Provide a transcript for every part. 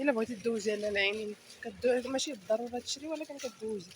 الا بغيتي دوزي على العينين كدوي، ماشي بالضروره تشري ولكن كدوزي،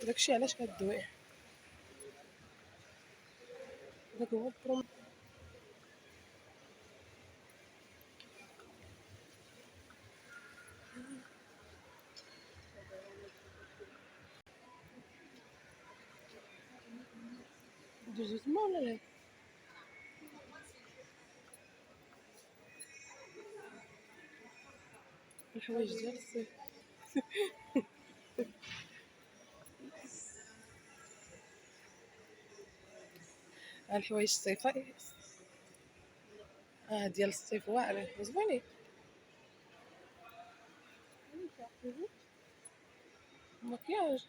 داكشي علاش كدوي. داك هو البروم. دوزو تما ولا لا؟ الحوايج ديال الصيف. الحوايج الصيفيه ديال الصيف واعرين زوينين. مكياج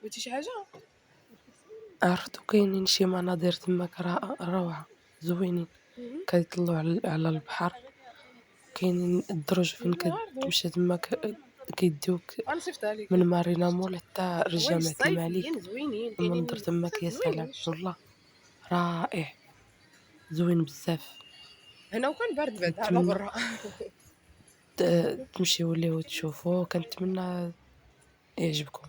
بغيتي شي حاجه؟ عرفتو كاينين شي مناظر تماك روعه زوينين، كيطلعوا على البحر. كاينين الدرج فين كتمشي تماك، كيديوك من مارينا مول حتى جامعة الملك. المنظر تماك يا سلام والله رائع، زوين بزاف. هنا وكان بارد بعد على برا. تمشيو ليه وتشوفوه، كنتمنى يعجبكم.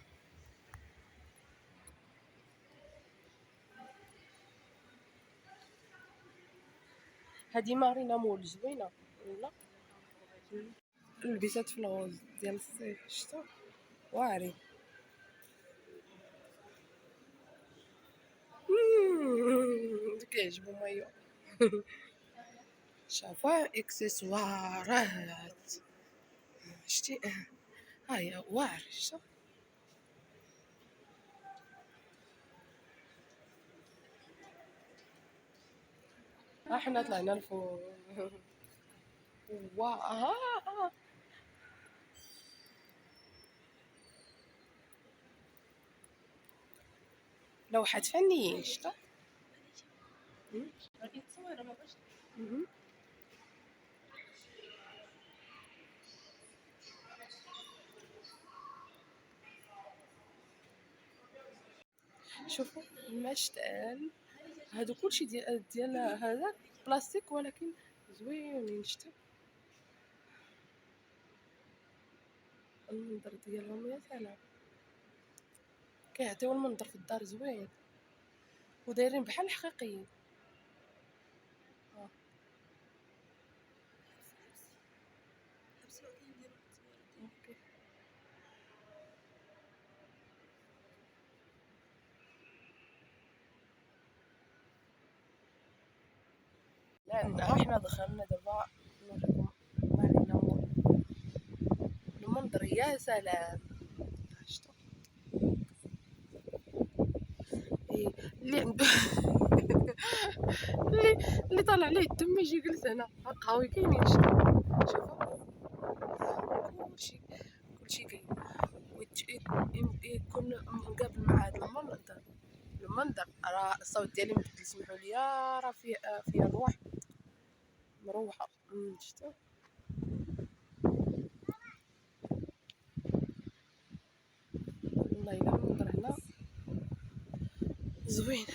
هذه مارينا مول زوينه ولا لبسات في الغوز ديال الصيف شتا واعرين. كيعجبو مايو. شافوا اكسسوارات شتي هيا واعر شتا. احنا طلعنا لفوق. واه لوحات فنيين شتا. شوفوا المشتل، هادو كلشي ديال هذا بلاستيك ولكن زوينين شتا. المنظر ديالهم يا سلام، كيعطيو المنظر في الدار زوين ودايرين بحال الحقيقيين. اوكي لان احنا دخلنا دابا نوريكم مارينا مول. المنظر يا سلام شتو. اللي عنده اللي طالع عليه الدم يجي يجلس هنا. القهوي كاينين شوفوا كلشي كاين. يكون مقابل مع هذا المنظر راه الصوت ديالي مبدل، سمحوا لي راه فيها الروح مروحه شتو. والله الا المنظر هنا زوين.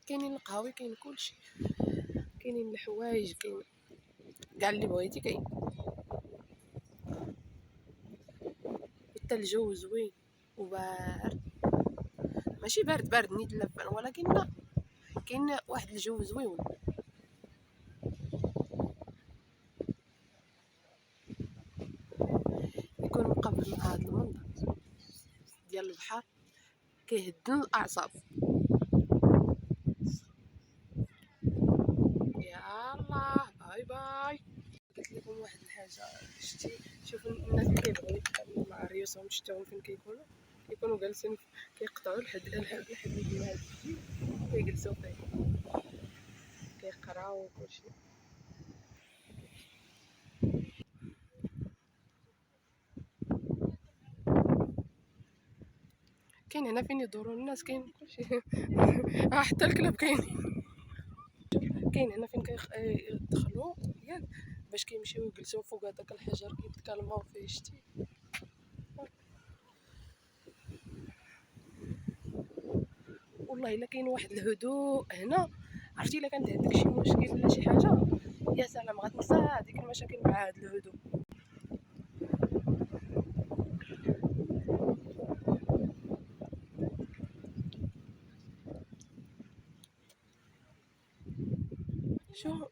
كاينين القهاوي كاين كلشي، كاينين الحوايج كاين كاع اللي بغيتي كاين. حتى الجو زوين وبارد، ماشي بارد نيت اللبان ولكن لا كاين واحد الجو زوين. يكون مقابل مع هذا المنظر ديال البحر كيهدن الاعصاب. يلا باي باي. قلت لكم واحد الحاجه شتي، شوفوا الناس كيبغيو يتكلموا مع ريوسهم شتاهم فين كيكونوا جالسين كيقطعوا الحديد ديال هذا الفيديو كيجلسوا فيه كيقراو كلشي. كاين هنا فين يدوروا الناس، كاين كلشي. حتى الكلاب كاين هنا فين كيدخلوا ياك باش كيمشيو يجلسوا فوق هذاك الحجر كيتكلموا فيه شتي. والله الا كاين واحد الهدوء هنا، عرفتي الا كانت عندك شي مشكل ولا شي حاجه يا سلام هذيك المشاكل مع هاد الهدوء.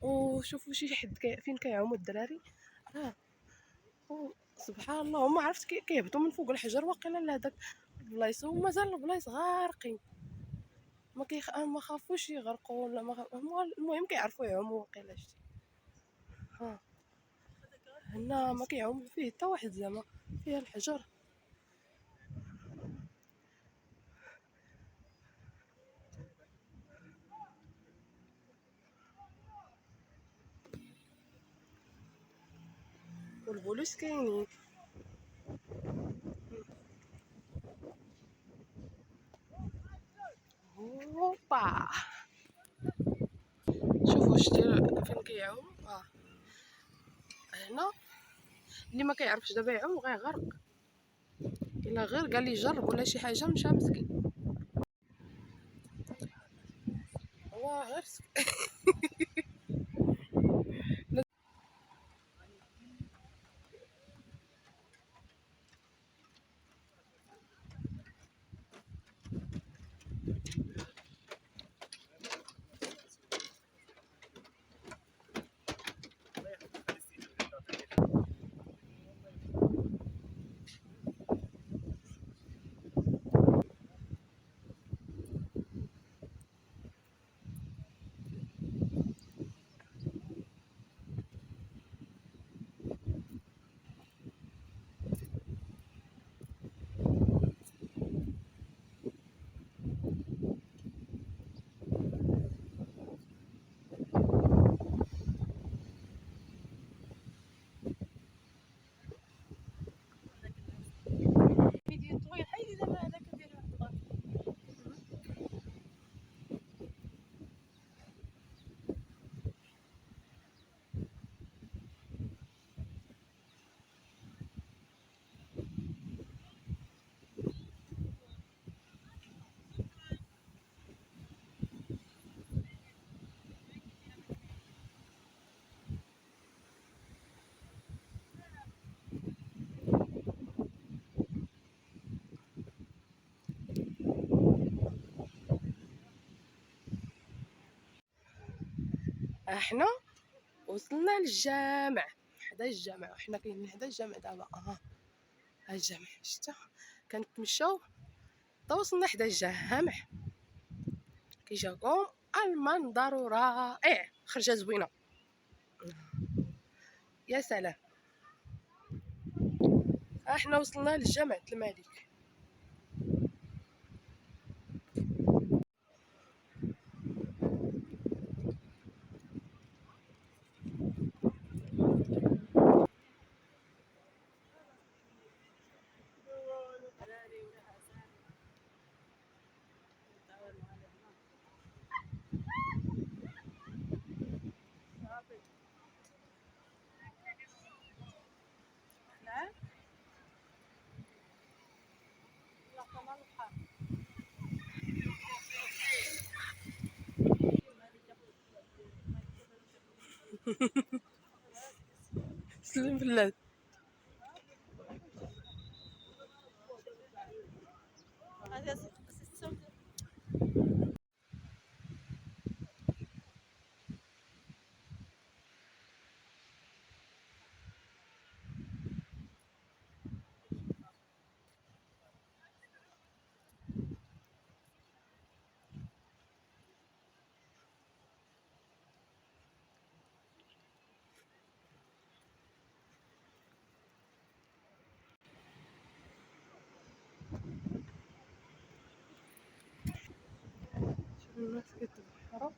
وشوفوا شي حد فين كيعوموا الدراري. اه سبحان الله، هما عرفت كيهبطوا من فوق الحجر واقيلا لهداك البلايص، ومازال البلايص غارقين، ما خافوش يغرقوا ولا المهم كيعرفوا يعوموا واقيلا. شتي ها هنا ما كيعوم فيه حتى واحد زعما، فيها الحجر. والبوليس كاينين. هوبا شوفوا شتي فين كيعوم. هنا اللي ما كيعرفش دابا يعوم غيغرق، الا غير قال لي جرب ولا شي حاجه مشى مسكين. هو غير فيديو طويل حيدي دابا هذاك ديال الخضار. احنا وصلنا للجامع، حدا الجامع، وحنا كاينين حدا الجامع دابا. ها الجامع شتا كنتمشاو حتى وصلنا حدا الجامع. كيجاكم المنظر رائع، خرجه زوينه يا سلام. احنا وصلنا للجامع الملك. سلم بالله. الناس كتبحروا.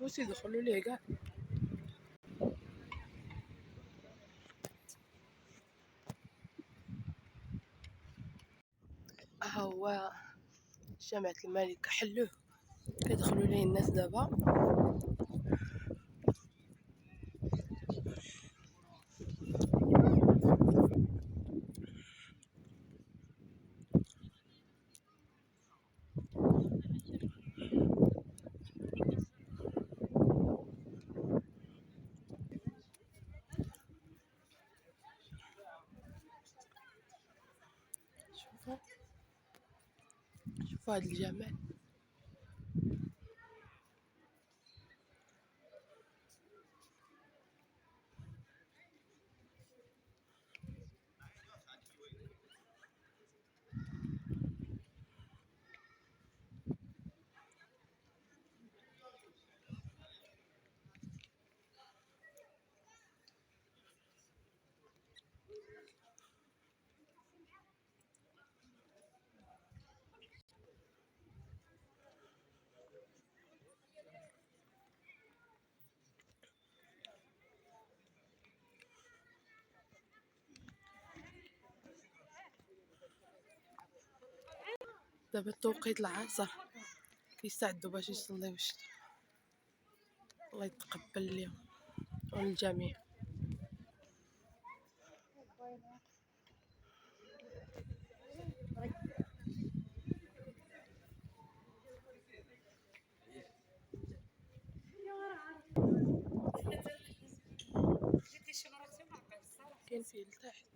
واش يدخلوا ليه كاع. ها هو جامعة الملك حلوه، كيدخلوا ليه الناس دابا. شوفوا شوفوا هاد الجمال. دابا توقيت العصر، كيستعدوا باش يصليو الشتا. الله يتقبل اليوم والجميع. كاين فيه لتحت.